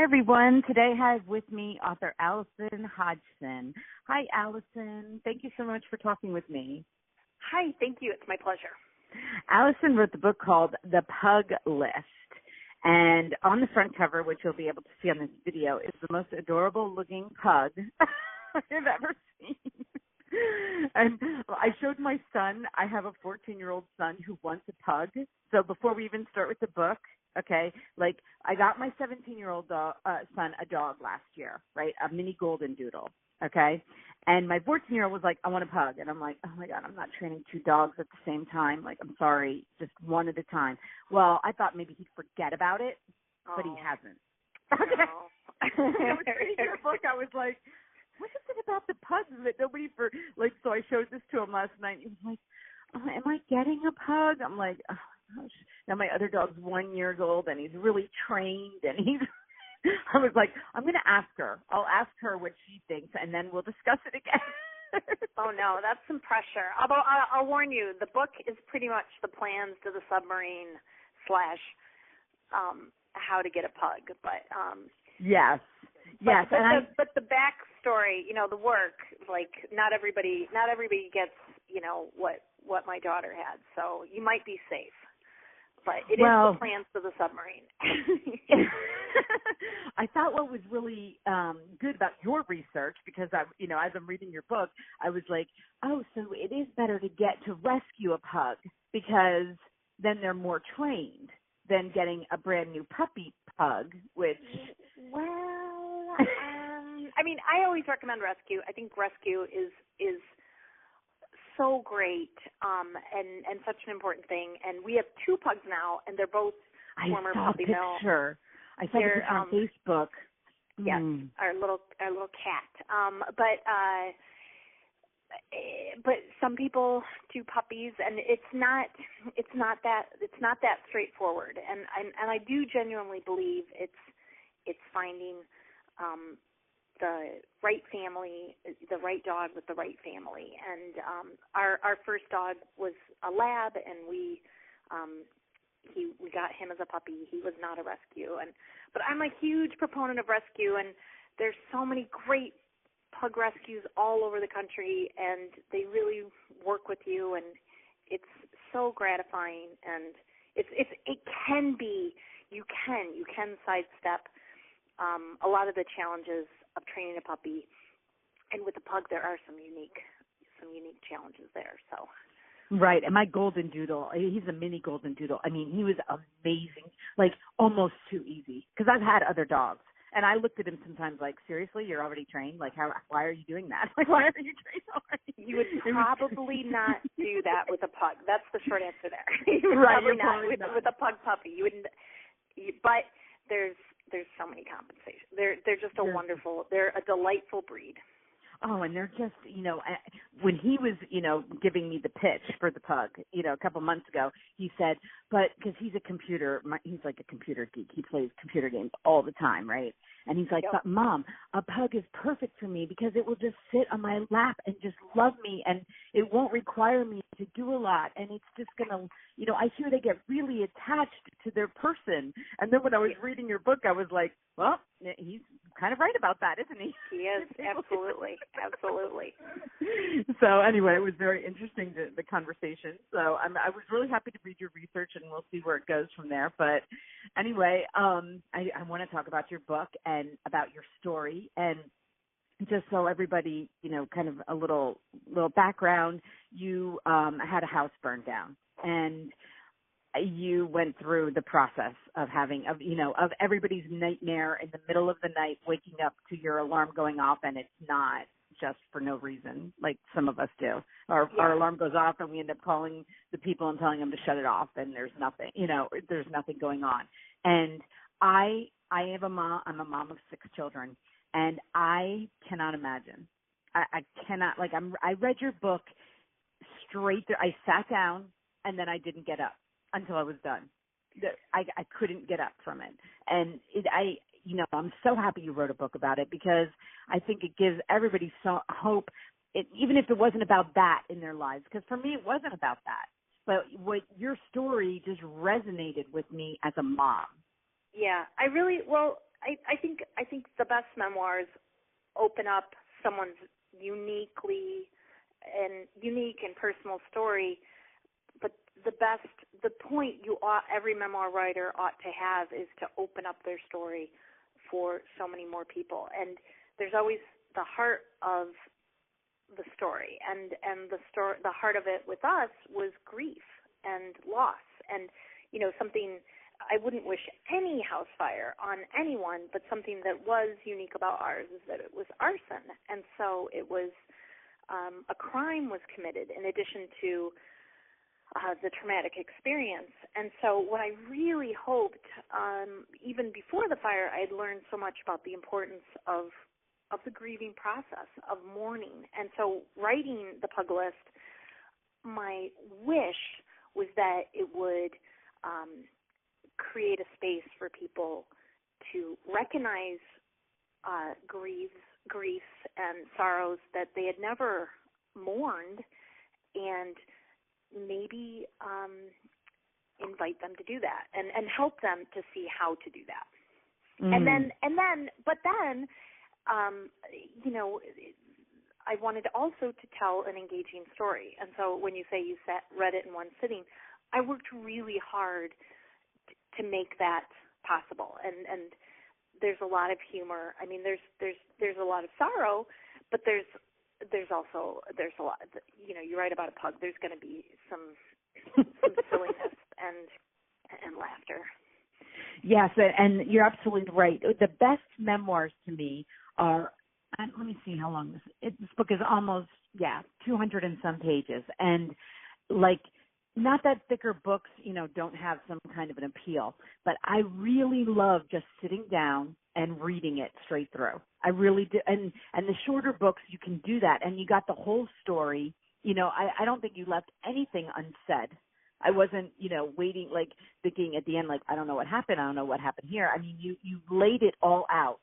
everyone. Today I have with me author ALISON HODGSON. Hi, ALISON. Thank you so much for talking with me. Hi, thank you. It's my pleasure. ALISON wrote the book called The Pug List. And on the front cover, which you'll be able to see on this video, is the most adorable looking pug I've ever seen. And I showed my son. I have a 14-year-old son who wants a pug. So before we even start with the book, okay, like I got my 17-year-old son a dog last year, right, a mini golden doodle, okay? And my 14-year-old was like, I want a pug. And I'm like, oh, my God, I'm not training two dogs at the same time. Like, I'm sorry, just one at a time. Well, I thought maybe he'd forget about it, but he hasn't. Okay. I was reading your book. I was like, what is it about the pugs that nobody so I showed this to him last night. He was like, oh, am I getting a pug? I'm like, oh, my gosh. Now my other dog's 1 year old, and he's really trained, and I was like, I'm going to ask her. I'll ask her what she thinks, and then we'll discuss it again. Oh, no, that's some pressure. Although I'll warn you, the book is pretty much the plans to the submarine / how to get a pug. But yes. But the backstory, the work, like not everybody gets, what my daughter had. So you might be safe. But it is the plans to the submarine. I thought what was really good about your research, because as I'm reading your book, I was like, oh, so it is better to get to rescue a pug because then they're more trained than getting a brand new puppy pug, which. Well, I always recommend rescue. I think rescue is so great and such an important thing. And we have two pugs now, and they're both former puppy mill. I saw a picture on Facebook. Yes, our little cat. But some people do puppies, and it's not that straightforward. And I do genuinely believe it's finding the right family, the right dog with the right family. And our first dog was a lab, and we got him as a puppy. He was not a rescue. But I'm a huge proponent of rescue, and there's so many great pug rescues all over the country, and they really work with you, and it's so gratifying. And it can be, you can sidestep a lot of the challenges of training a puppy, and with a pug there are some unique challenges there. So. Right, and my golden doodle, he's a mini golden doodle. I mean, he was amazing, like almost too easy, because I've had other dogs, and I looked at him sometimes like, seriously, you're already trained? Like, why are you doing that? Like, why are you trained already? You would probably not do that with a pug. That's the short answer there. You would right, probably not with a pug puppy. You wouldn't. But there's so many compensations. They're just they're a delightful breed. Oh, and they're just, when he was, giving me the pitch for the pug, a couple months ago, he said, but because he's like a computer geek. He plays computer games all the time, right? And he's like, but Mom, a pug is perfect for me because it will just sit on my lap and just love me, and it won't require me to do a lot. And it's just going to, I hear they get really attached to their person. And then when I was reading your book, I was like, well, he's kind of right about that, isn't he? He is, absolutely, absolutely. So anyway, it was very interesting, the conversation. So I was really happy to read your research, and we'll see where it goes from there. But anyway, I want to talk about your book and about your story, and just so everybody, kind of a little background. You had a house burned down, and you went through the process of of everybody's nightmare in the middle of the night, waking up to your alarm going off, and it's not just for no reason, like some of us do. Our alarm goes off, and we end up calling the people and telling them to shut it off, and there's nothing, there's nothing going on. And I have a mom. I'm a mom of 6 children, and I cannot imagine. I cannot. I read your book straight through. I sat down, and then I didn't get up until I was done. I couldn't get up from it. And I'm so happy you wrote a book about it, because I think it gives everybody some hope, even if it wasn't about that in their lives, because for me it wasn't about that. But what your story just resonated with me as a mom. Yeah, I think the best memoirs open up someone's unique and personal story, but the point every memoir writer ought to have is to open up their story for so many more people. And there's always the heart of the story, and the heart of it with us was grief and loss, and something I wouldn't wish any house fire on anyone, but something that was unique about ours is that it was arson, and so it was a crime was committed in addition to the traumatic experience. And so what I really hoped, even before the fire, I had learned so much about the importance of the grieving process, of mourning. And so writing the Pug List, my wish was that it would create a space for people to recognize griefs and sorrows that they had never mourned, and maybe invite them to do that and help them to see how to do that. But then I wanted also to tell an engaging story. And so when you say you read it in one sitting, I worked really hard to make that possible. And there's a lot of humor. I mean, there's a lot of sorrow, but there's a lot. You write about a pug. There's going to be some silliness and laughter. Yes, and you're absolutely right. The best memoirs to me are. Let me see how long this book is. Almost 200 and some pages, and not that thicker books, don't have some kind of an appeal, but I really love just sitting down and reading it straight through. I really do. And the shorter books, you can do that, and you got the whole story. I don't think you left anything unsaid. I wasn't, waiting, thinking at the end, I don't know what happened. I don't know what happened here. I mean, you laid it all out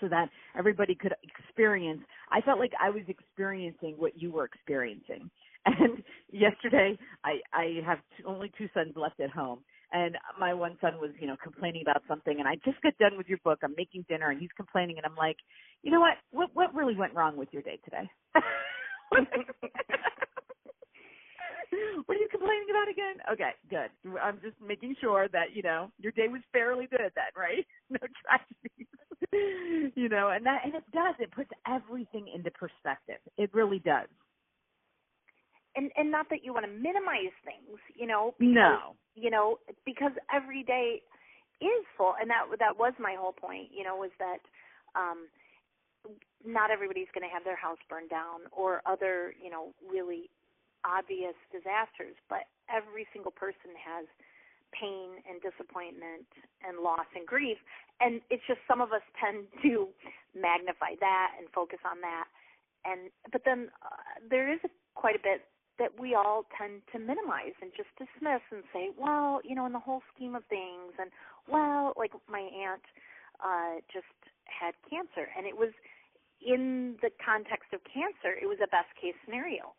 so that everybody could experience. I felt like I was experiencing what you were experiencing. And yesterday, I have only two sons left at home. And my one son was, complaining about something. And I just got done with your book. I'm making dinner, and he's complaining. And I'm like, you know what? What really went wrong with your day today? What are you complaining about again? Okay, good. I'm just making sure that, your day was fairly good then, right? No tragedies. And it does. It puts everything into perspective. It really does. And not that you want to minimize things, because every day is full. And that was my whole point, was that not everybody's going to have their house burned down or other, really obvious disasters, but every single person has pain and disappointment and loss and grief. And it's just some of us tend to magnify that and focus on that. But then there is quite a bit that we all tend to minimize and just dismiss and say, well, in the whole scheme of things, and like my aunt just had cancer, and it was in the context of cancer, it was a best case scenario.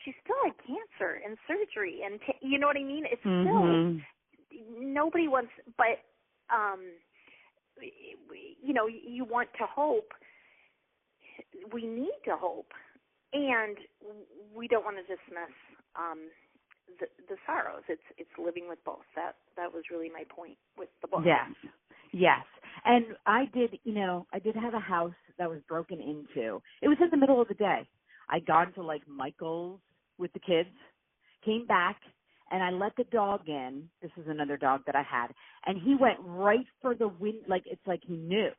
She still had cancer and surgery, and you know what I mean? It's still nobody wants, but you want to hope. We need to hope. And we don't want to dismiss the sorrows. It's living with both. That was really my point with the book. Yes. And I did have a house that was broken into. It was in the middle of the day. I'd gone to Michael's with the kids, came back, and I let the dog in. This is another dog that I had. And he went right for the window, it's like he knew.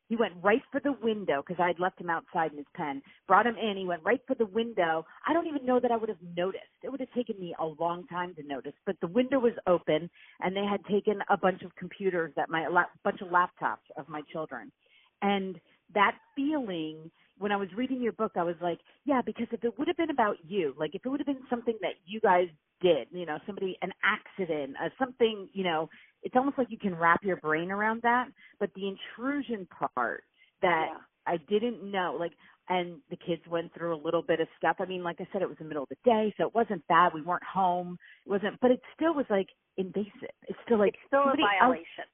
He went right for the window because I had left him outside in his pen. Brought him in. He went right for the window. I don't even know that I would have noticed. It would have taken me a long time to notice. But the window was open, and they had taken a bunch of computers, bunch of laptops of my children. And that feeling, when I was reading your book, I was like, yeah, because if it would have been about you, if it would have been something that you guys did, an accident, something, it's almost like you can wrap your brain around that. But the intrusion part that I didn't know, and the kids went through a little bit of stuff. I mean, like I said, it was the middle of the day, so it wasn't bad. We weren't home. It wasn't, but it still was invasive. It's still it's still a violation.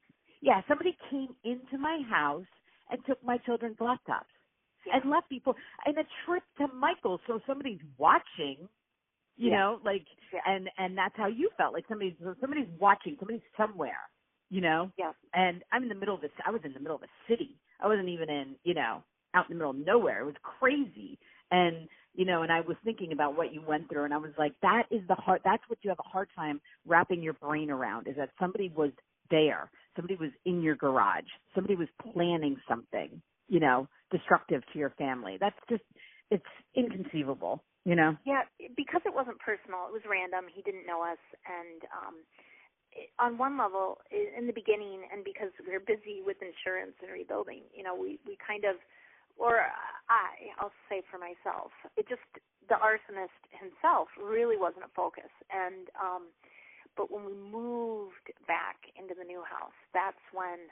Yeah, somebody came into my house and took my children's laptops and left people and a trip to Michael's. So somebody's watching, you know, like, and that's how you felt, like somebody's watching, somebody's somewhere, you know? Yeah. And I was in the middle of a city. I wasn't even in, you know, out in the middle of nowhere. It was crazy. And, you know, and I was thinking about what you went through, and I was like, that's what you have a hard time wrapping your brain around, is that somebody was there. Somebody was in your garage. Somebody was planning something, you know, destructive to your family. That's just, it's inconceivable, you know? Yeah, because it wasn't personal. It was random. He didn't know us. And on one level, in the beginning, and because we were busy with insurance and rebuilding, you know, we kind of, or I'll say for myself, it just, the arsonist himself really wasn't a focus. And, but when we moved back into the new house, that's when,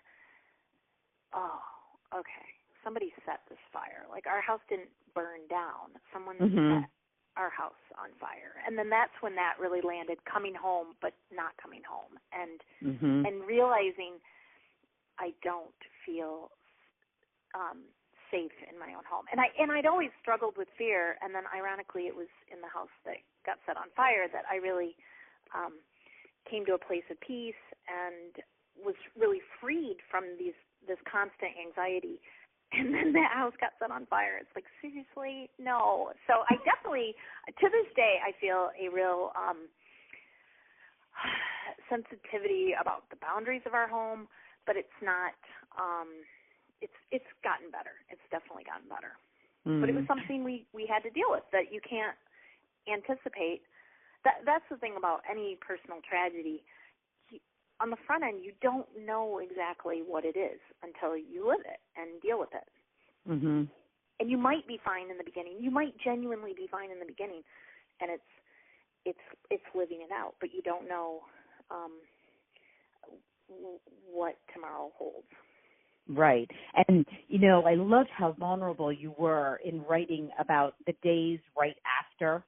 okay, somebody set this fire. Like, our house didn't burn down. Someone set our house on fire. And then that's when that really landed, coming home but not coming home, and and realizing I don't feel safe in my own home. And I'd always struggled with fear, and then ironically it was in the house that got set on fire that I really came to a place of peace and was really freed from this constant anxiety. And then that house got set on fire. It's like, seriously? No. So I definitely, to this day, I feel a real sensitivity about the boundaries of our home, but it's not, it's gotten better. It's definitely gotten better. But it was something we had to deal with that you can't anticipate. That's the thing about any personal tragedy. On the front end, you don't know exactly what it is until you live it and deal with it. And you might be fine in the beginning. You might genuinely be fine in the beginning, and it's living it out. But you don't know what tomorrow holds. Right. And, you know, I loved how vulnerable you were in writing about the days right after.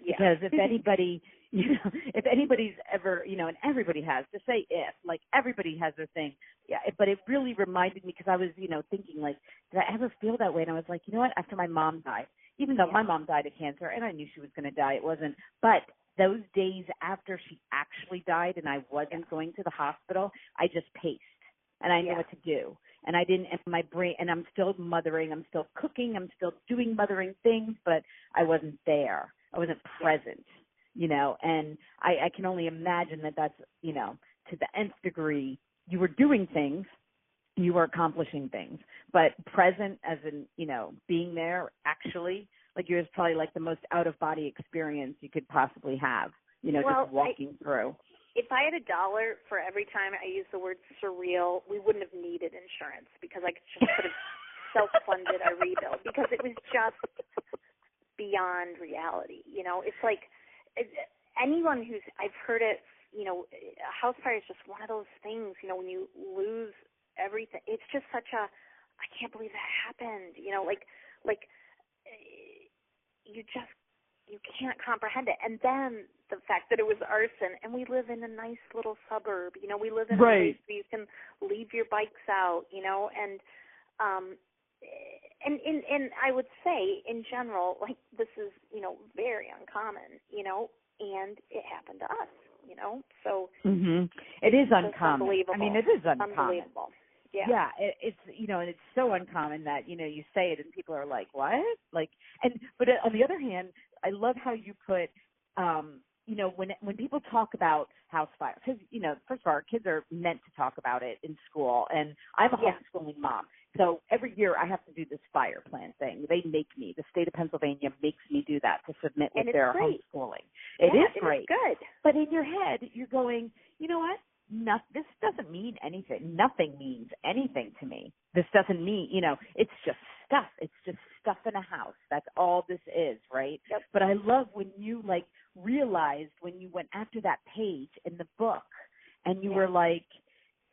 Because if anybody, you know, if anybody's ever, you know, and everybody has, to say if, like everybody has their thing. Yeah, but it really reminded me, because I was, you know, thinking like, did I ever feel that way? And I was like, you know what, after my mom died, even though my mom died of cancer and I knew she was going to die, it wasn't, but those days after she actually died and I wasn't going to the hospital, I just paced and I knew what to do. And I didn't, and my brain, and I'm still mothering, I'm still cooking, I'm still doing mothering things, but I wasn't there. I wasn't present, you know, and I can only imagine that that's, you know, to the nth degree, you were doing things, you were accomplishing things, but present as in, you know, being there actually, like it was probably like the most out-of-body experience you could possibly have, you know, just walking through. If I had $1 for every time I used the word surreal, we wouldn't have needed insurance, because I could have self-funded our rebuild, because it was just beyond reality. You know, it's like anyone I've heard it, you know, a house fire is just one of those things, you know, when you lose everything, it's just such a, I can't believe that happened, you know, like you can't comprehend it. And then the fact that it was arson, and we live in a nice little suburb, you know, we live in a place where you can leave your bikes out, you know, and I would say in general, like, this is, you know, very uncommon, you know, and it happened to us, you know, so it is uncommon. Unbelievable. I mean, it is uncommon. Unbelievable. Yeah, it's, you know, and it's so uncommon that, you know, you say it and people are like, what? Like, but on the other hand, I love how you put, you know, when people talk about house fire, because, you know, first of all, our kids are meant to talk about it in school, and I'm a homeschooling mom. So every year I have to do this fire plan thing. They make me. The state of Pennsylvania makes me do that to submit with their homeschooling. It is great. Good. But in your head, you're going, you know what? This doesn't mean anything. Nothing means anything to me. This doesn't mean, you know, it's just stuff. It's just stuff in a house. That's all this is, right? Yep. But I love when you, like, realized when you went after that page in the book and you were like,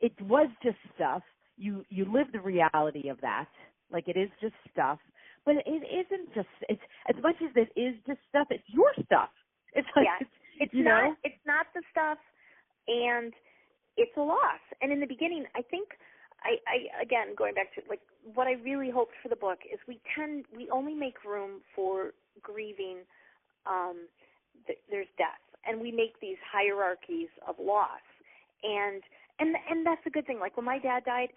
it was just stuff. You live the reality of that. Like, it is just stuff. But it isn't just, it's as much as it is just stuff, it's your stuff. It's like, it's not the stuff, and it's a loss. And in the beginning, I think, again, going back to like what I really hoped for the book is we only make room for grieving. There's death, and we make these hierarchies of loss, and that's a good thing. Like when my dad died,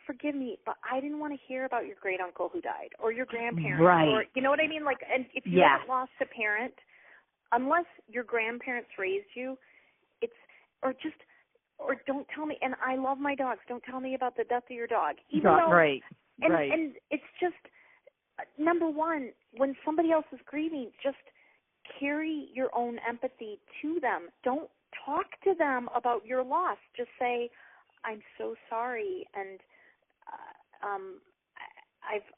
forgive me, but I didn't want to hear about your great uncle who died or your grandparents, right? Or you know what I mean? Like, and if you haven't lost a parent, unless your grandparents raised you, or don't tell me. And I love my dogs. Don't tell me about the death of your dog. Even though, right. And it's just, number one, when somebody else is grieving, just carry your own empathy to them. Don't talk to them about your loss. Just say, I'm so sorry, and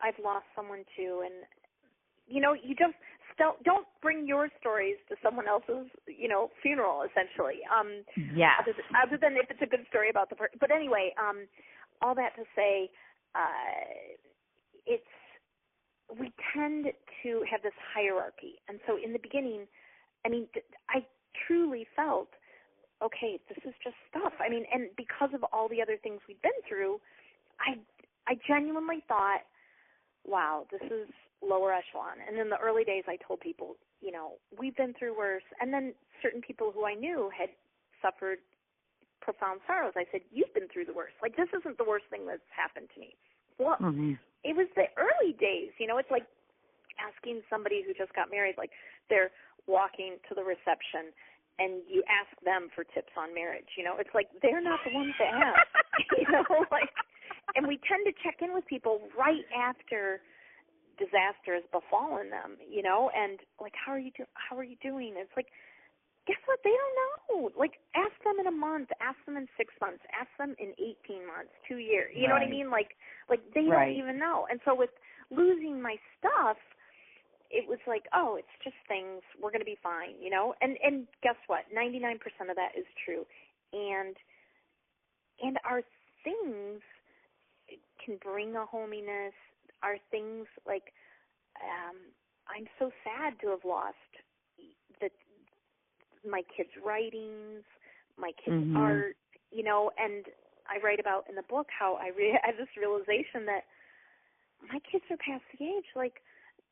I've lost someone too. And you know, you just don't bring your stories to someone else's, you know, funeral, essentially. Other than if it's a good story about the person. But anyway, all that to say, we tend to have this hierarchy. And so in the beginning, I mean, I truly felt, okay, this is just stuff. I mean, and because of all the other things we'd been through, I genuinely thought, wow, this is lower echelon. And in the early days, I told people, you know, we've been through worse. And then certain people who I knew had suffered profound sorrows, I said, you've been through the worst. Like, this isn't the worst thing that's happened to me. Well, It was the early days. You know, it's like asking somebody who just got married, like they're walking to the reception and you ask them for tips on marriage. You know, it's like they're not the ones to ask. You know, like, and we tend to check in with people right after disaster has befallen them, you know, and like, how are you doing? It's like, guess what? They don't know. Like, ask them in a month, ask them in 6 months, ask them in 18 months, 2 years. You know what I mean? Like they don't even know. And so with losing my stuff, it was like, oh, it's just things. We're going to be fine, you know? And guess what? 99% of that is true. And our things can bring a hominess. Our things, like, I'm so sad to have lost my kids' writings, my kids' art, you know, and I write about in the book how I have this realization that my kids are past the age. Like,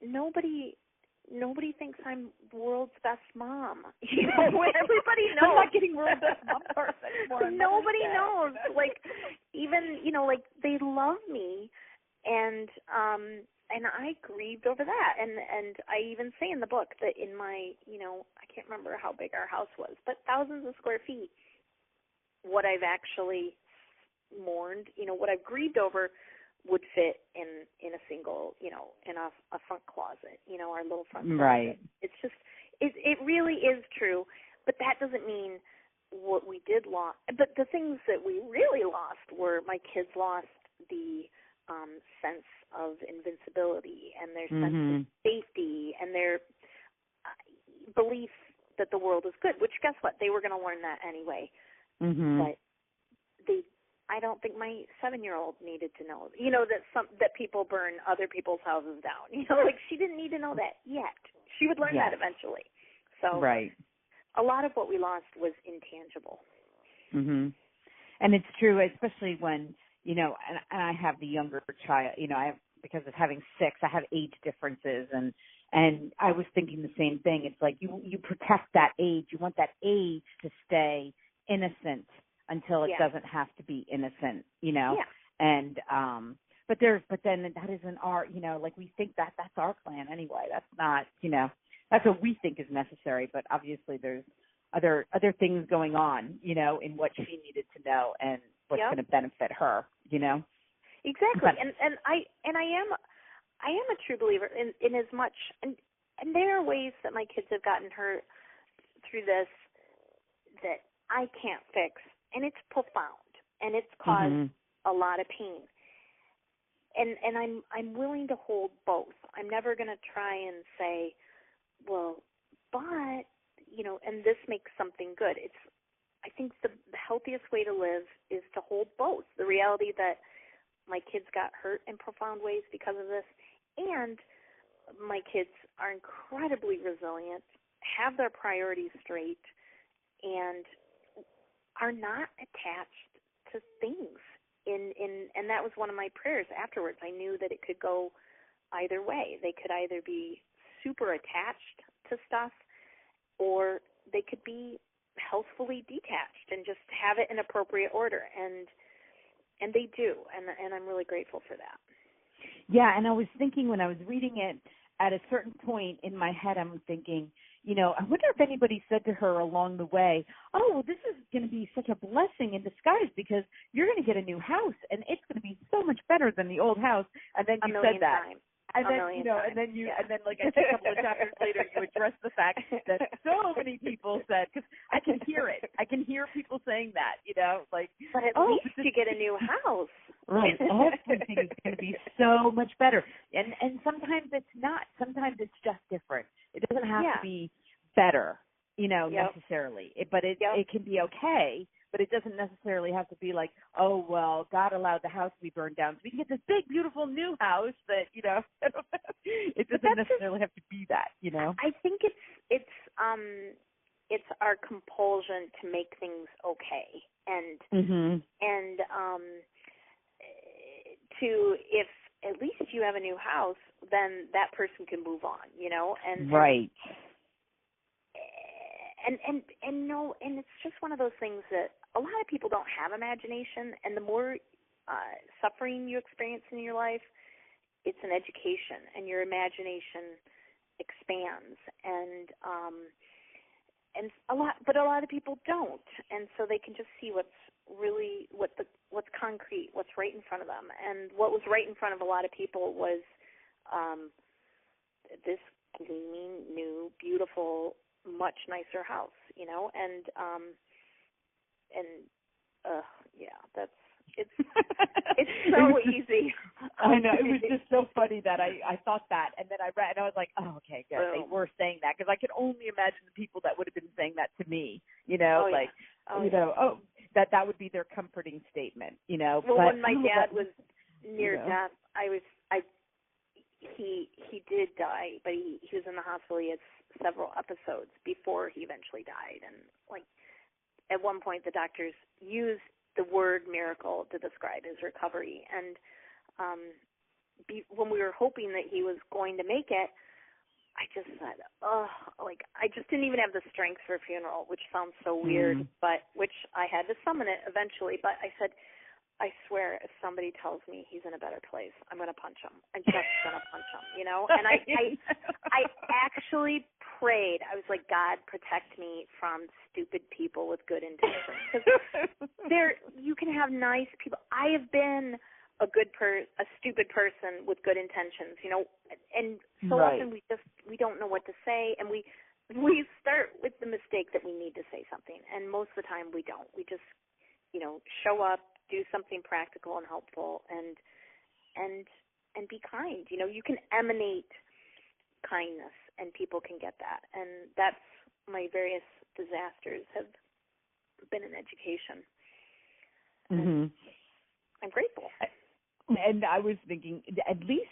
nobody thinks I'm world's best mom. You know, everybody knows. I'm not getting world's best mom person anymore. Nobody knows. Like, even, you know, like, they love me, and I grieved over that. And I even say in the book that in my, you know, I can't remember how big our house was, but thousands of square feet, what I've actually mourned, you know, what I've grieved over would fit in a single, you know, in a front closet, you know, our little front closet. Right. It's just, it really is true, but that doesn't mean what we did lost. But the things that we really lost were my kids lost the sense of invincibility and their sense of safety and their belief that the world is good, which guess what? They were going to learn that anyway. But I don't think my 7-year-old needed to know, you know, that people burn other people's houses down. You know, like, she didn't need to know that yet. She would learn that eventually. So a lot of what we lost was intangible. And it's true, especially when, you know, and I have the younger child, you know, because of having 6, I have age differences, and I was thinking the same thing. It's like you protect that age. You want that age to stay innocent until it doesn't have to be innocent, you know. And but then that isn't our, you know, like, we think that's our plan anyway. That's not, you know, that's what we think is necessary, but obviously there's other things going on, you know, in what she needed to know and what's going to benefit her, you know. Exactly. And I am a true believer in as much, and there are ways that my kids have gotten hurt through this that I can't fix, and it's profound, and it's caused a lot of pain. And I'm willing to hold both. I'm never going to try and say, well, but, you know, and this makes something good. I think the healthiest way to live is to hold both. The reality that my kids got hurt in profound ways because of this, and my kids are incredibly resilient, have their priorities straight, and are not attached to things. And that was one of my prayers afterwards. I knew that it could go either way. They could either be super attached to stuff, or they could be healthfully detached and just have it in appropriate order. And they do, and I'm really grateful for that. Yeah, and I was thinking when I was reading it, at a certain point in my head, I'm thinking, I wonder if anybody said to her along the way, oh, well, this is going to be such a blessing in disguise because you're going to get a new house and it's going to be so much better than the old house. And then you said that. Times. And then, and then like a couple of chapters later, you address the fact that so many people said, because I can hear it. I can hear people saying that, like. But at least you get a new house. Right. Everything is going to be so much better. And sometimes it's not. Sometimes it's just different. It doesn't have to be better, necessarily. But it can be okay. But it doesn't necessarily have to be like, oh, well, God allowed the house to be burned down so we can get this big, beautiful new house that, it doesn't necessarily have to be that, I think it's our compulsion to make things okay. And to, if at least you have a new house, then that person can move on, and right. And no, and it's just one of those things that a lot of people don't have imagination, and the more suffering you experience in your life, it's an education, and your imagination expands, and a lot of people don't, and so they can just see what's concrete, what's right in front of them, and what was right in front of a lot of people was this gleaming, new, beautiful, much nicer house, it's so easy. I know, it was just so funny that I thought that, and then I read, and I was like, oh, okay, good. They were saying that, because I could only imagine the people that would have been saying that to me, that would be their comforting statement, Well, but, when my dad was near death, he did die, but he was in the hospital. He had several episodes before he eventually died, and at one point the doctors used the word miracle to describe his recovery, and when we were hoping that he was going to make it, I just said, I just didn't even have the strength for a funeral, which sounds so weird, but which I had to summon it eventually, but I said, I swear, if somebody tells me he's in a better place, I'm going to punch him. I'm just going to punch him, And I actually prayed. I was like, God, protect me from stupid people with good intentions. Because you can have nice people. I have been a stupid person with good intentions, and so often we don't know what to say, and we start with the mistake that we need to say something, and most of the time we don't. We just, show up, do something practical and helpful, and be kind. You can emanate kindness, and people can get that. And that's my various disasters have been an education. Mm-hmm. I'm grateful. And I was thinking, at least,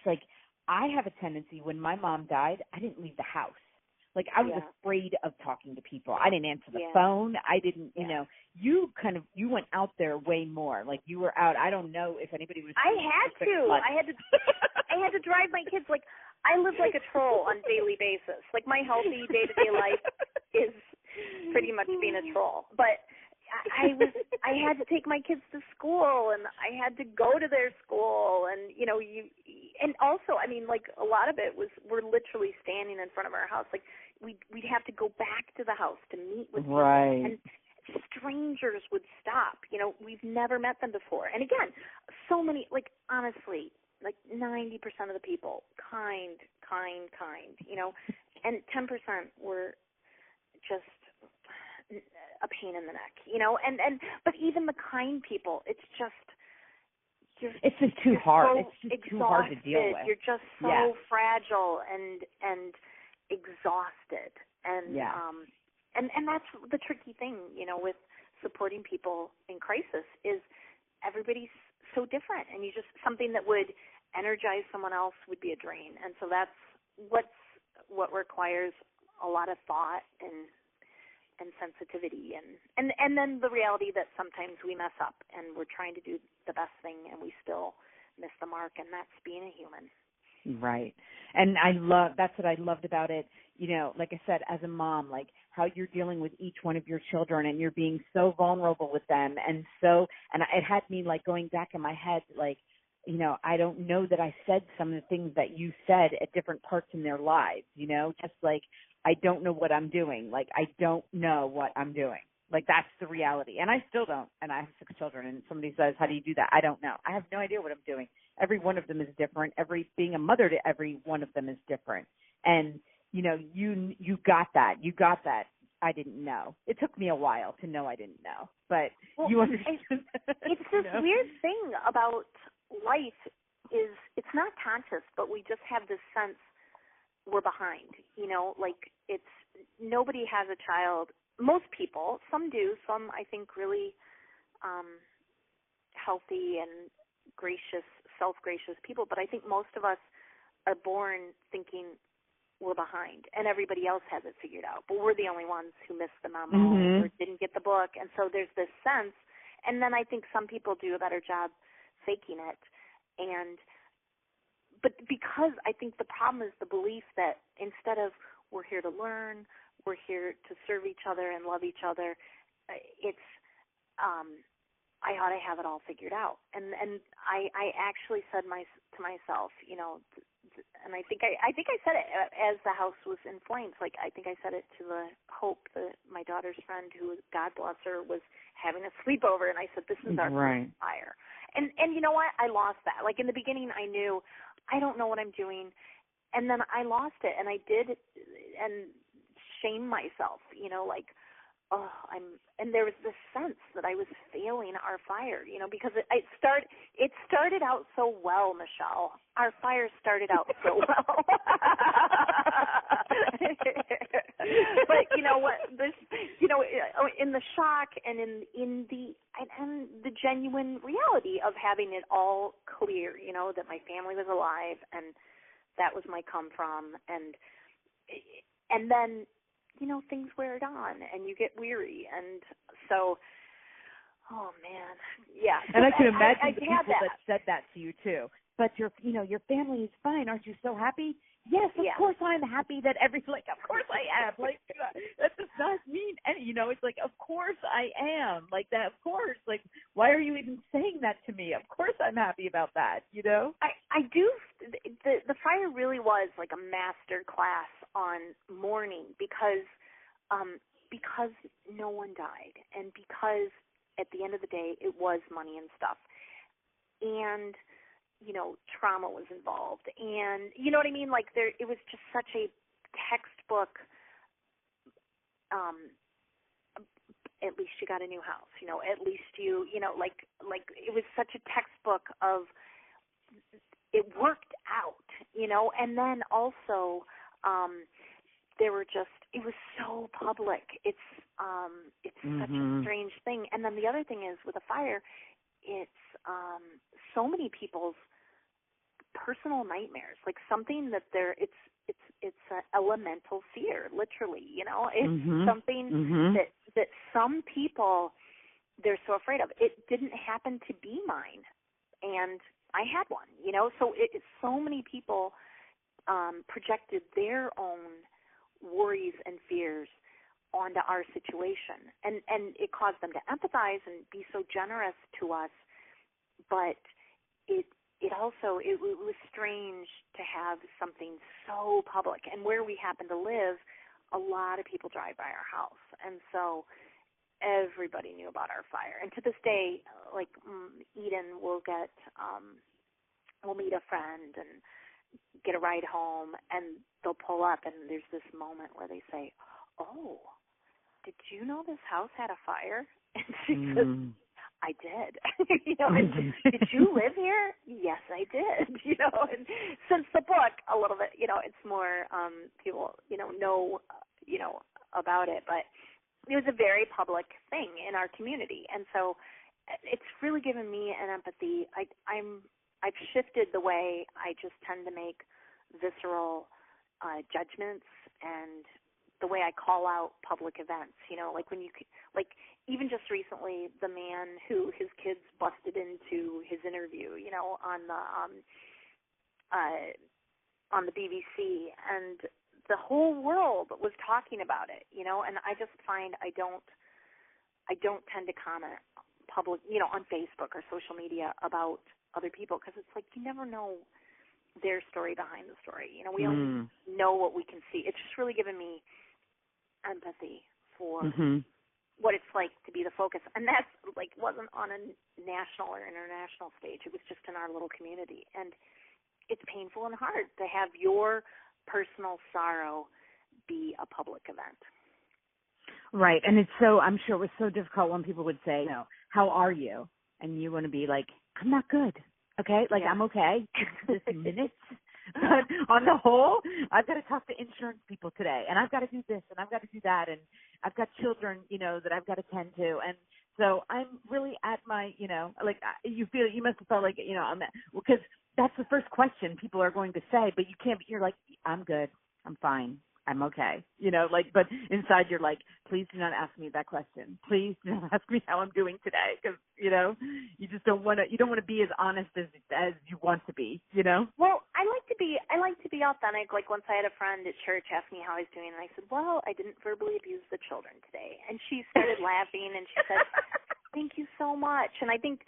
I have a tendency, when my mom died, I didn't leave the house. I was afraid of talking to people. I didn't answer the phone. I didn't, you went out there way more. You were out. I don't know if anybody was. I had to drive my kids. I live like a troll on a daily basis. My healthy day-to-day life is pretty much being a troll. But I had to take my kids to school, and I had to go to their school, and and also, a lot of it was, we're literally standing in front of our house. We'd have to go back to the house to meet with people, and strangers would stop. We've never met them before, and again, so many, honestly, 90% of the people, kind, and 10% were just a pain in the neck, but even the kind people, it's just too hard. It's just too hard to deal with. You're just so fragile and exhausted, and that's the tricky thing, with supporting people in crisis, is everybody's so different, and something that would energize someone else would be a drain, and so that's what requires a lot of thought and sensitivity, and then the reality that sometimes we mess up and we're trying to do the best thing and we still miss the mark, and that's being a human. Right. And that's what I loved about it. You know, like I said, as a mom, like how you're dealing with each one of your children and you're being so vulnerable with them. And it had me like going back in my head, like, you know, I don't know that I said some of the things that you said at different parts in their lives, you know, just like, I don't know what I'm doing. Like, I don't know what I'm doing. Like, that's the reality. And I still don't. And I have 6 children. And somebody says, how do you do that? I don't know. I have no idea what I'm doing. Every one of them is different. Being a mother to every one of them is different. And, you know, you got that. You got that. I didn't know. It took me a while to know I didn't know. But you understand. It's this weird thing about life is it's not conscious, but we just have this sense we're behind. You know, like nobody has a child. Most people, some do, some I think really healthy and gracious, self-gracious people, but I think most of us are born thinking we're behind and everybody else has it figured out, but we're the only ones who missed the memo or didn't get the book, and so there's this sense, and then I think some people do a better job faking it, but because I think the problem is the belief that instead of we're here to learn, we're here to serve each other and love each other, it's I ought to have it all figured out. And I actually said to myself, you know, and I think I said it as the house was in flames. Like I think I said it to the Hope, my daughter's friend, who, God bless her, was having a sleepover, and I said, this is our fire. And you know what? I lost that. Like in the beginning, I knew I don't know what I'm doing, and then I lost it, and I did, and shame myself, you know, like. And there was this sense that I was failing our fire, you know, because it started out so well, Michelle. Our fire started out so well. But you know what? This, you know, in the shock and in the genuine reality of having it all clear, you know, that my family was alive and that was my come from, and then, you know, things wear on and you get weary. And so, oh man, yeah. And I can imagine the people that said that to you too. But your family is fine. Aren't you so happy? Yes, of course I'm happy that of course I am. Like, that does not mean any, you know, it's like, of course I am. Like that, of course. Like, why are you even saying that to me? Of course I'm happy about that, you know? I do. The fire really was like a master class on mourning because no one died, and because at the end of the day it was money and stuff, and you know, trauma was involved, and you know what I mean, like it was just such a textbook, at least you got a new house, you know, at least you know, like it was such a textbook of it worked out, you know. And then also it was so public. It's such a strange thing. And then the other thing is with a fire, it's so many people's personal nightmares, like something that it's an elemental fear, literally, you know. It's something that some people, they're so afraid of. It didn't happen to be mine, and I had one, you know. So so many people projected their own worries and fears onto our situation, and it caused them to empathize and be so generous to us, but it was strange to have something so public. And where we happen to live, a lot of people drive by our house, and so everybody knew about our fire. And to this day, like Eden will we'll meet a friend and get a ride home, and they'll pull up, and there's this moment where they say, "Oh, did you know this house had a fire?" And she says, "I did." You know, did you live here? Yes, I did. You know, and since the book, a little bit, you know, it's more people, you know, about it, but it was a very public thing in our community, and so it's really given me an empathy. I've shifted the way I just tend to make visceral judgments and the way I call out public events, like when like even just recently, the man who his kids busted into his interview, on the BBC, and the whole world was talking about it, and I just find I don't tend to comment on Facebook or social media about other people, because it's like you never know their story behind the story. We only know what we can see. It's just really given me empathy for what it's like to be the focus. And that's wasn't on a national or international stage. It was just in our little community. And it's painful and hard to have your personal sorrow be a public event. Right. And I'm sure it was so difficult when people would say, how are you? And you want to be like, I'm not good. Okay. I'm okay. Just minutes. But on the whole, I've got to talk to insurance people today, and I've got to do this, and I've got to do that, and I've got children, that I've got to tend to. And so I'm really at my, you must have felt like, because that's the first question people are going to say, but you can't, you're like, I'm good. I'm fine. I'm okay. But inside you're like, please do not ask me that question. Please do not ask me how I'm doing today. Because, you just don't want to be as honest as you want to be, Well, I like to be authentic. Like once I had a friend at church ask me how I was doing, and I said, well, I didn't verbally abuse the children today. And she started laughing, and she said, thank you so much. And I think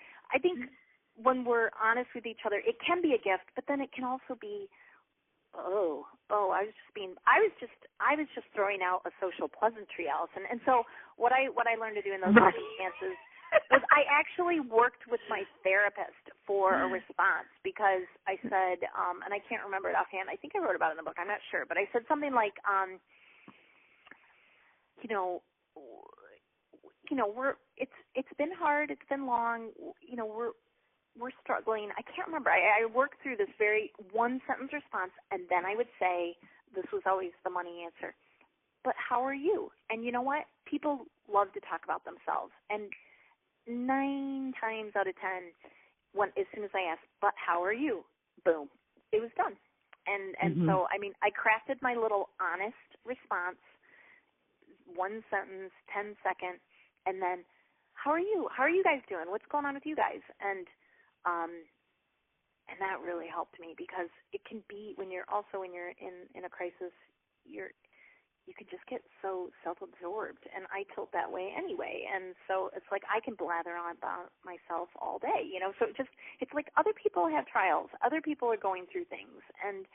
when we're honest with each other, it can be a gift, but then it can also be, I was just throwing out a social pleasantry, Allison. And so what I learned to do in those circumstances was I actually worked with my therapist for a response, because I said, and I can't remember it offhand, I think I wrote about it in the book, I'm not sure, but I said something like, it's been hard, it's been long, we're struggling. I can't remember. I worked through this very one-sentence response, and then I would say, this was always the money answer, but how are you? And you know what? People love to talk about themselves. And 9 times out of 10, as soon as I asked, but how are you? Boom. It was done. And so, I crafted my little honest response, 1 sentence, 10 seconds, and then, how are you? How are you guys doing? What's going on with you guys? And that really helped me, because it can be when you're in a crisis, you can just get so self-absorbed, and I tilt that way anyway. And so it's like I can blather on about myself all day, So it's like other people have trials, other people are going through things, and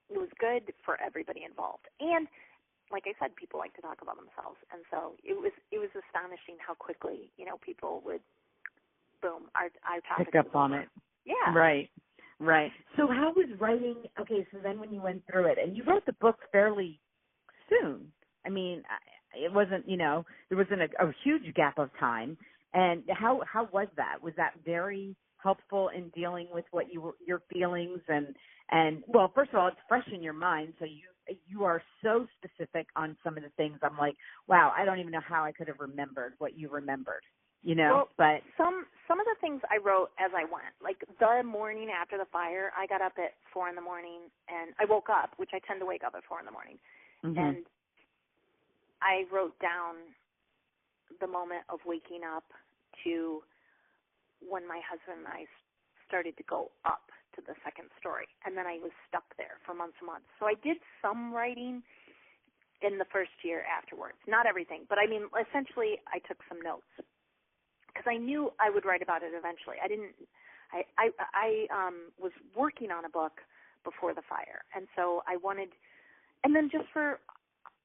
it was good for everybody involved. And like I said, people like to talk about themselves, and so it was astonishing how quickly people would. Boom, our topic. Pick up on it. Yeah. Right. So how was writing, okay, so then when you went through it, and you wrote the book fairly soon. It wasn't, there wasn't a huge gap of time. And how was that? Was that very helpful in dealing with what your feelings and well, first of all, it's fresh in your mind, so you are so specific on some of the things. I'm like, wow, I don't even know how I could have remembered what you remembered. Well, but some of the things I wrote as I went, like the morning after the fire, I got up at 4 a.m, and I woke up, which I tend to wake up at 4 a.m, and I wrote down the moment of waking up to when my husband and I started to go up to the second story, and then I was stuck there for months and months. So I did some writing in the first year afterwards, not everything, but essentially I took some notes, because I knew I would write about it eventually. I was working on a book before the fire, and so I wanted, and then just for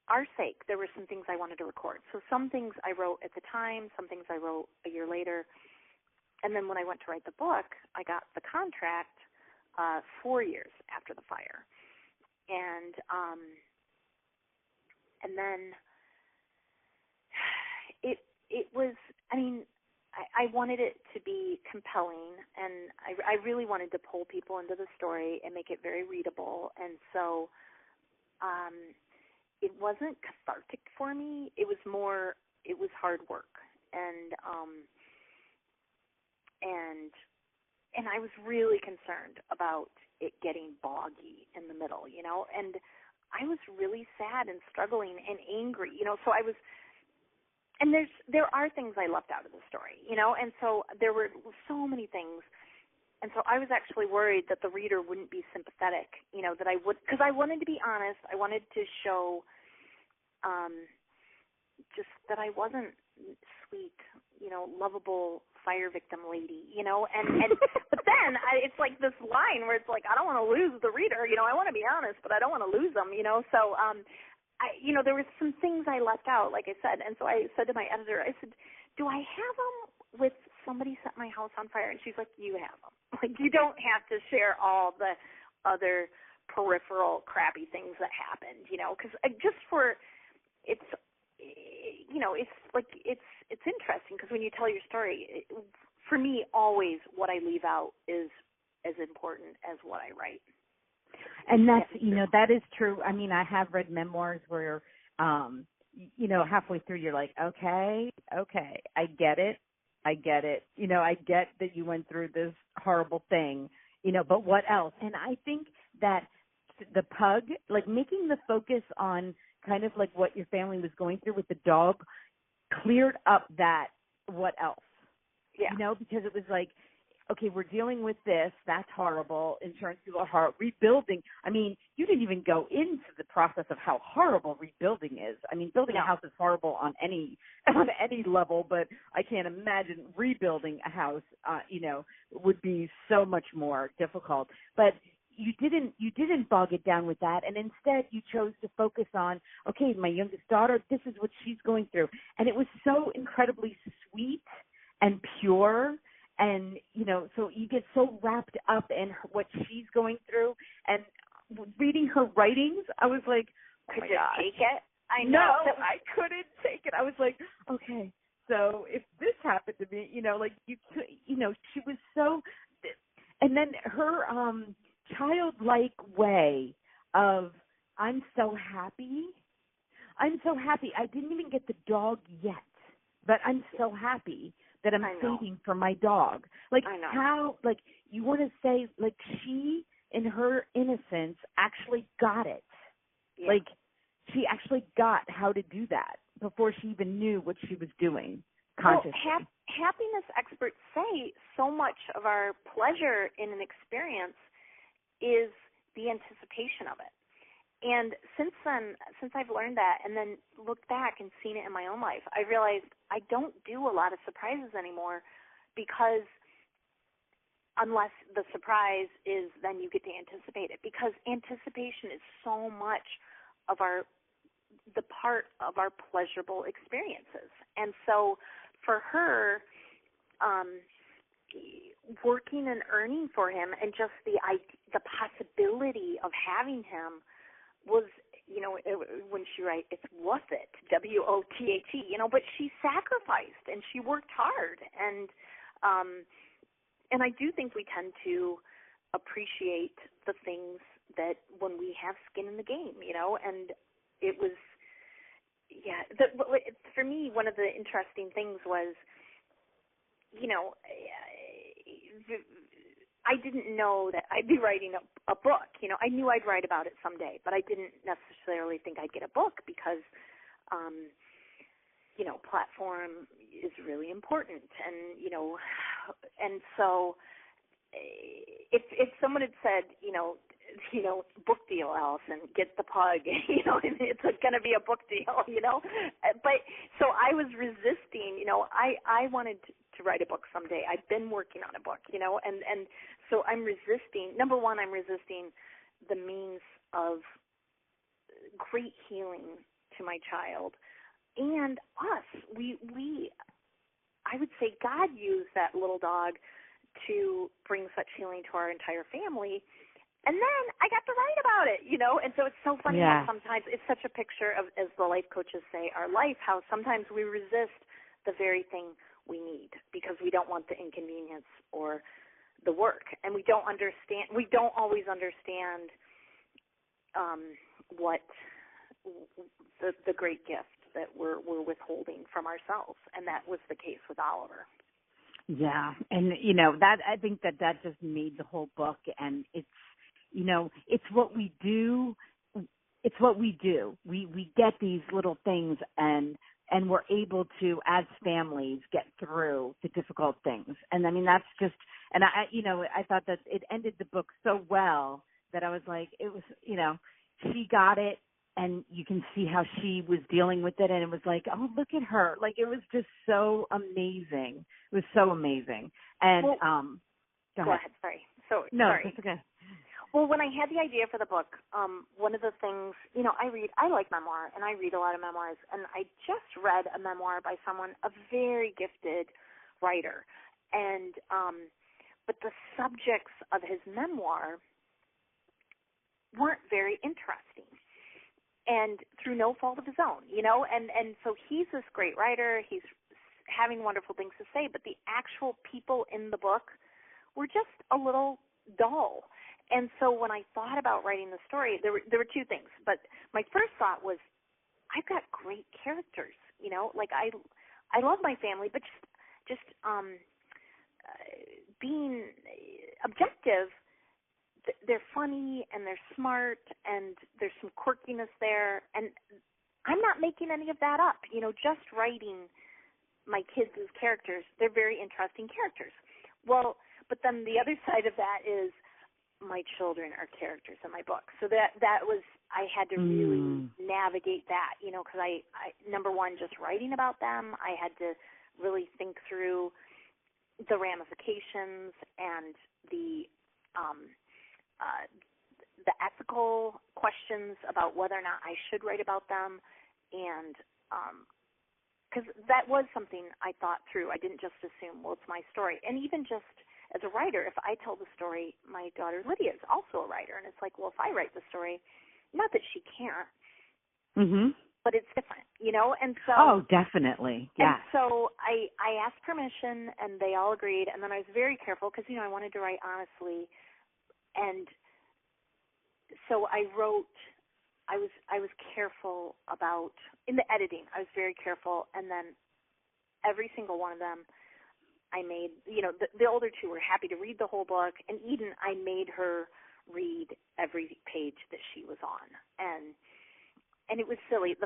our sake, there were some things I wanted to record. So some things I wrote at the time, some things I wrote a year later, and then when I went to write the book, I got the contract 4 years after the fire, and then it was, I wanted it to be compelling, and I really wanted to pull people into the story and make it very readable. And so it wasn't cathartic for me. It was hard work. And I was really concerned about it getting boggy in the middle, and I was really sad and struggling and angry, so I was, and there are things I left out of the story, and so there were so many things. And so I was actually worried that the reader wouldn't be sympathetic, that I would, because I wanted to be honest. I wanted to show just that I wasn't sweet, lovable fire victim lady, and but then it's like this line where it's like, I don't want to lose the reader, I want to be honest, but I don't want to lose them, so there were some things I left out, like I said, and so I said to my editor, I said, do I have them with somebody set my house on fire? And she's like, you have them. Like, you don't have to share all the other peripheral crappy things that happened, because just for, it's like, it's interesting, because when you tell your story, for me, always what I leave out is as important as what I write. And that's, that is true. I mean, I have read memoirs where, halfway through you're like, okay, I get it. I get that you went through this horrible thing, but what else? And I think that the pug, like making the focus on kind of like what your family was going through with the dog, cleared up that what else? Yeah. Because it was like, okay, we're dealing with this. That's horrible. Insurance people are horrible. Rebuilding. I mean, you didn't even go into the process of how horrible rebuilding is. I mean, building a house is horrible on any level, but I can't imagine rebuilding a house, would be so much more difficult. But you didn't bog it down with that, and instead you chose to focus on, okay, my youngest daughter, this is what she's going through. And it was so incredibly sweet and pure. And, so you get so wrapped up in what she's going through. And reading her writings, I was like, could you take it? I know. No, I couldn't take it. I was like, okay, so if this happened to me, you could, she was so, and then her childlike way of, I'm so happy. I didn't even get the dog yet, but I'm so happy that I'm saving for my dog. Like, how, like, you want to say, like, she, in her innocence, actually got it. Yeah. Like, she actually got how to do that before she even knew what she was doing consciously. Well, happiness experts say so much of our pleasure in an experience is the anticipation of it. And since then, since I've learned that and then looked back and seen it in my own life, I realized I don't do a lot of surprises anymore, because unless the surprise is then you get to anticipate it, because anticipation is so much of the part of our pleasurable experiences. And so for her, working and earning for him and just the possibility of having him was, when she writes, it's worth it, W-O-T-H-E, but she sacrificed and she worked hard. And I do think we tend to appreciate the things that when we have skin in the game, and it was, for me, one of the interesting things was, I didn't know that I'd be writing a book. I knew I'd write about it someday, but I didn't necessarily think I'd get a book because, platform is really important. And, and so if someone had said, book deal, Allison, get the pug, and it's going to be a book deal, But so I was resisting, I wanted to write a book someday. I've been working on a book, and so I'm resisting. Number one, I'm resisting the means of great healing to my child and us. I would say God used that little dog to bring such healing to our entire family. And then I got to write about it, and so it's so funny how sometimes it's such a picture of, as the life coaches say, our life, how sometimes we resist the very thing we need because we don't want the inconvenience or the work, and we don't always understand what the great gift that we're withholding from ourselves, and that was the case with Oliver. Yeah, and that I think that just made the whole book, and it's it's what we do it's what we do. We get these little things and we're able to, as families, get through the difficult things. And I mean, that's just, and I thought that it ended the book so well that I was like, it was, she got it, and you can see how she was dealing with it. And it was like, oh, look at her. Like, it was just so amazing. It was so amazing. And, go ahead. Sorry. No, sorry. that's okay. Well, when I had the idea for the book, one of the things, I like memoir, and I read a lot of memoirs, and I just read a memoir by someone, a very gifted writer, and but the subjects of his memoir weren't very interesting, and through no fault of his own, and so he's this great writer, he's having wonderful things to say, but the actual people in the book were just a little dull. And so when I thought about writing the story, there were two things. But my first thought was, I've got great characters, like I love my family, but just being objective, they're funny and they're smart and there's some quirkiness there. And I'm not making any of that up, just writing my kids as characters. They're very interesting characters. Well, but then the other side of that is, my children are characters in my book. So that was, I had to really navigate that, because I number one, just writing about them, I had to really think through the ramifications and the ethical questions about whether or not I should write about them. And because that was something I thought through. I didn't just assume, well, it's my story. And even just as a writer, if I tell the story, my daughter Lydia is also a writer, and it's like, well, if I write the story, not that she can't, but it's different, and so. Oh, definitely, yeah. And so I asked permission, and they all agreed, and then I was very careful because, I wanted to write honestly, and so I wrote. I was careful about, in the editing, I was very careful, and then every single one of them, I made, the older two were happy to read the whole book, and Eden, I made her read every page that she was on, and it was silly.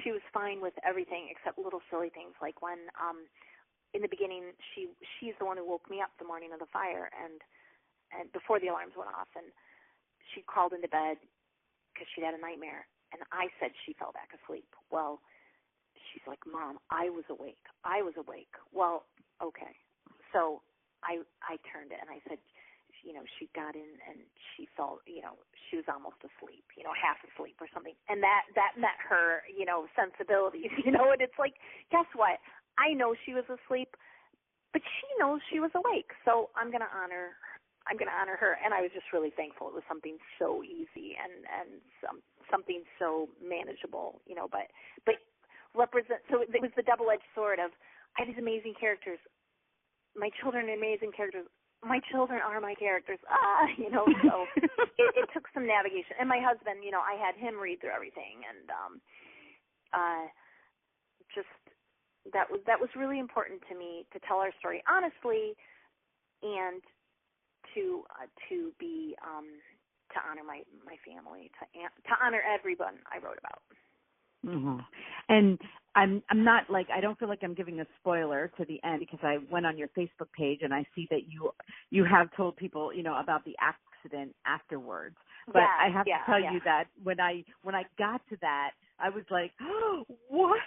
She was fine with everything except little silly things, like when, in the beginning, she's the one who woke me up the morning of the fire, and before the alarms went off, and she crawled into bed because she'd had a nightmare, and I said she fell back asleep. Well, she's like, Mom, I was awake. Well, okay. So I turned it and I said, she got in and she felt, she was almost asleep, half asleep or something. And that met her, sensibilities, and it's like, guess what? I know she was asleep, but she knows she was awake. So I'm going to honor her. And I was just really thankful. It was something so easy and something so manageable, but so it was the double-edged sword of, I have these amazing characters. My children are amazing characters. My children are my characters. So it took some navigation. And my husband, I had him read through everything, and just that was really important to me, to tell our story honestly, and to be to honor my family, to honor everyone I wrote about. And I'm not like, I don't feel like I'm giving a spoiler to the end, because I went on your Facebook page and I see that you have told people, about the accident afterwards. But I have to tell you that when I got to that, I was like, oh, what?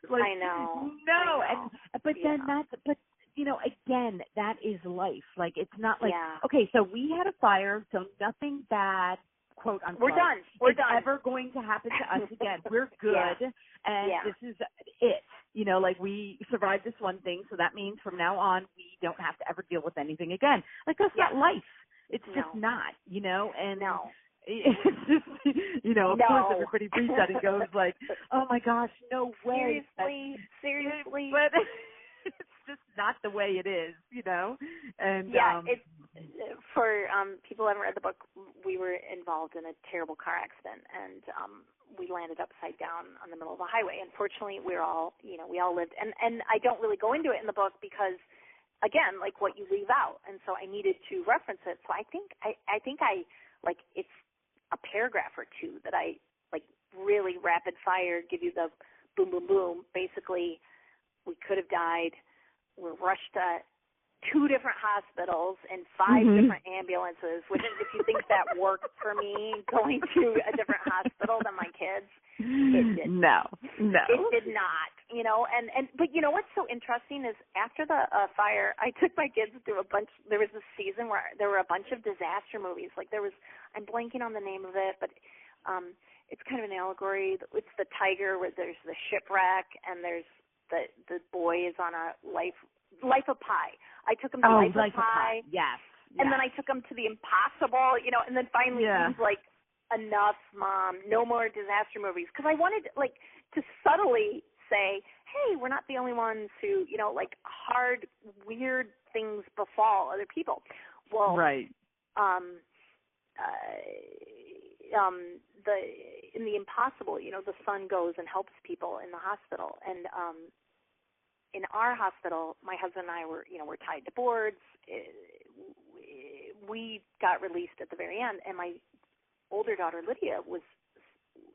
Like, I know. No. But then again, that is life. Like, it's not like, okay, so we had a fire, so nothing bad, quote unquote, We're is done. ever going to happen to us again. We're good, and this is it. Like, we survived this one thing, so that means from now on we don't have to ever deal with anything again. Like, that's not life. It's just not, and it's just, of course everybody reads that and goes like, oh my gosh, no way. Seriously. But it's just not the way it is, And it's for people who haven't read the book, we were involved in a terrible car accident, and we landed upside down on the middle of a highway. Unfortunately, we all lived, and I don't really go into it in the book because, again, like what you leave out, and so I needed to reference it. So I think I it's a paragraph or two that I, like, really rapid fire, give you the boom, boom, boom. Basically, we could have died. We're rushed to 2 different hospitals and 5 different ambulances, which, if you think that worked for me, going to a different hospital than my kids, it did. No. It did not, you know. But you know what's so interesting is after the fire, I took my kids through there was this season where there were a bunch of disaster movies. Like I'm blanking on the name of it, but it's kind of an allegory. It's the tiger where there's the shipwreck and there's the boy is on a Life of Pi. I took him to Life of Pi. Yes. And then I took him to the Impossible, you know, and then finally he was like, enough, Mom, no more disaster movies. Because I wanted, like, to subtly say, hey, we're not the only ones who, you know, like, hard, weird things befall other people. Well, right. In the Impossible, you know, the son goes and helps people in the hospital. And in our hospital, my husband and I were tied to boards. We got released at the very end, and my older daughter, Lydia, was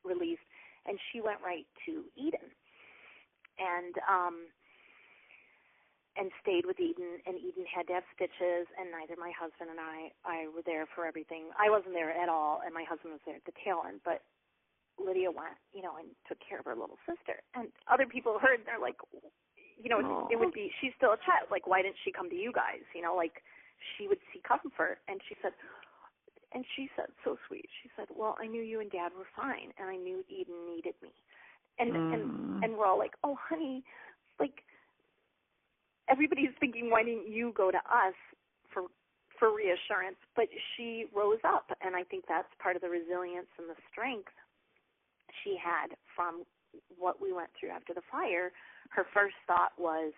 released, and she went right to Eden and stayed with Eden, and Eden had to have stitches, and neither my husband and I were there for everything. I wasn't there at all, and my husband was there at the tail end, but Lydia went, you know, and took care of her little sister. And other people heard, and they're like, you know, it would be, she's still a child. Like, why didn't she come to you guys? You know, like, she would seek comfort. And she said, so sweet, she said, well, I knew you and Dad were fine, and I knew Eden needed me. And we're all like, oh, honey, like, everybody's thinking, why didn't you go to us for reassurance? But she rose up, and I think that's part of the resilience and the strength she had from what we went through after the fire. Her first thought was,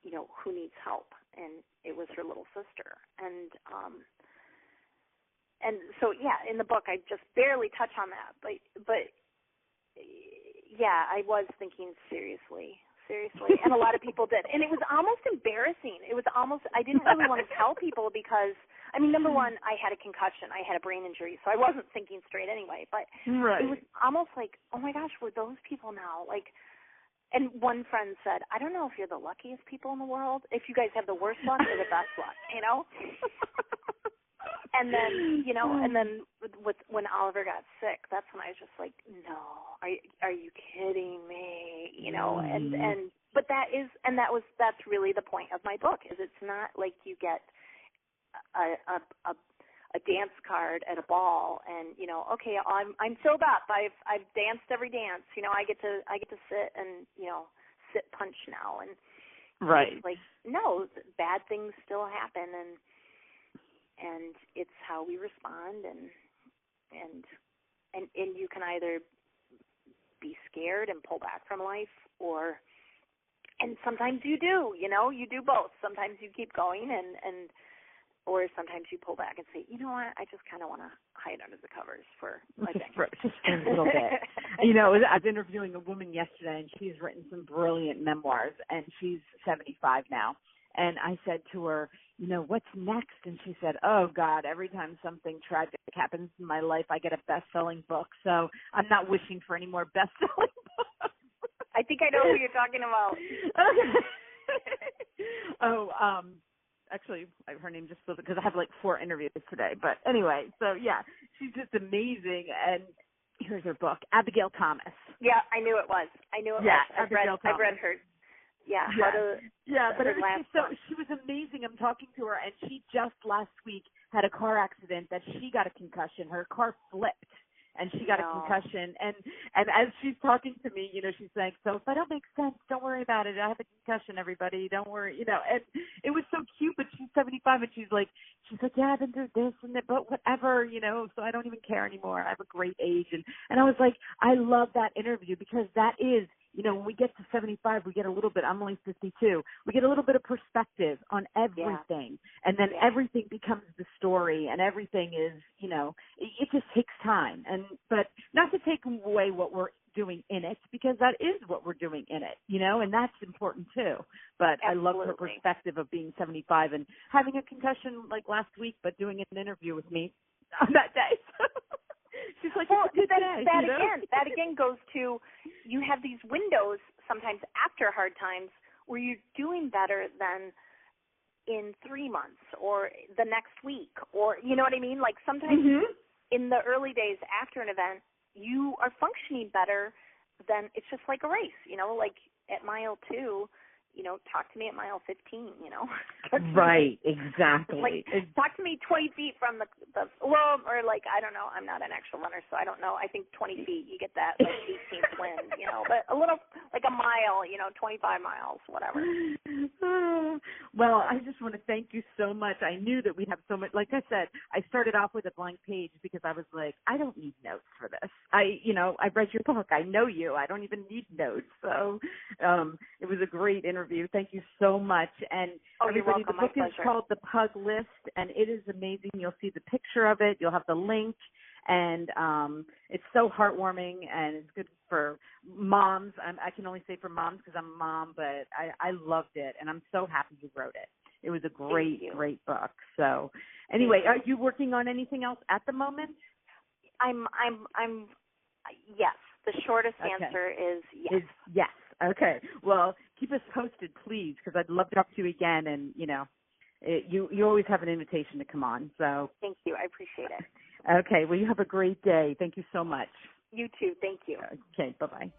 you know, who needs help? And it was her little sister. And so, yeah, in the book I just barely touch on that. But yeah, I was thinking seriously. And a lot of people did. And it was almost embarrassing. I didn't really want to tell people because, I mean, number one, I had a concussion. I had a brain injury, so I wasn't thinking straight anyway. But It was almost like, oh, my gosh, we're those people now. Like, and one friend said, I don't know if you're the luckiest people in the world, if you guys have the worst luck or the best luck, you know? And then, you know, when Oliver got sick, that's when I was just like, no, are you kidding me? You know, but that's really the point of my book, is it's not like you get a dance card at a ball and, you know, okay, I'm filled up. I've danced every dance. You know, I get to sit and, you know, sit punch now. And right. It's like, no, bad things still happen, and it's how we respond, and you can either be scared and pull back from life, and sometimes you do, you know, you do both. Sometimes you keep going, or sometimes you pull back and say, you know what, I just kind of want to hide under the covers for a decade. Just a little bit. You know, I was interviewing a woman yesterday, and she's written some brilliant memoirs, and she's 75 now. And I said to her, you know, what's next? And she said, oh, God, every time something tragic happens in my life, I get a best-selling book. So I'm not wishing for any more best-selling books. I think I know who you're talking about. Actually, her name just spilled because I have like 4 interviews today. But anyway, so, yeah, she's just amazing. And here's her book, Abigail Thomas. Yeah, I knew it was. Yeah, I've read her. Yeah, but it was she was amazing. I'm talking to her, and she just last week had a car accident that she got a concussion. Her car flipped, and she got a concussion. And as she's talking to me, you know, she's saying, so if I don't make sense, don't worry about it. I have a concussion, everybody. Don't worry, you know. And it was so cute, but she's 75, and she's like, yeah, I've been through this and that, but whatever, you know, so I don't even care anymore. I have a great age. And I was like, I love that interview because that is, you know, when we get to 75, we get a little bit, I'm only 52, we get a little bit of perspective on everything. Yeah. And then everything becomes the story, and everything is, you know, it just takes time. But not to take away what we're doing in it, because that is what we're doing in it, you know, and that's important too. But Absolutely. I love her perspective of being 75 and having a concussion like last week, but doing an interview with me on that day. She's like, well, it's a good day, that again goes to, you have these windows sometimes after hard times where you're doing better than in 3 months or the next week, or you know what I mean? Like sometimes in the early days after an event, you are functioning better than, it's just like a race, like at mile 2, talk to me at mile 15, Right, exactly. Like, talk to me 20 feet from the or like, I don't know, I'm not an actual runner, so I don't know. I think 20 feet, you get that like 18th wind, but a little, like a mile, 25 miles, whatever. Well, I just want to thank you so much. I knew that we'd have so much, like I said, I started off with a blank page because I was like, I don't need notes for this. I read your book. I know you. I don't even need notes. So it was a great interview. Thank you so much. And everybody, the book is called The Pug List, and it is amazing. You'll see the picture of it. You'll have the link. And it's so heartwarming, and it's good for moms. I can only say for moms because I'm a mom, but I loved it, and I'm so happy you wrote it. It was a great book. So anyway, are you working on anything else at the moment? I'm yes. The shortest answer is yes. Yes. Okay. Well, keep us posted, please, because I'd love to talk to you again. And you always have an invitation to come on. So thank you. I appreciate it. Okay. Well, you have a great day. Thank you so much. You too. Thank you. Okay. Bye-bye.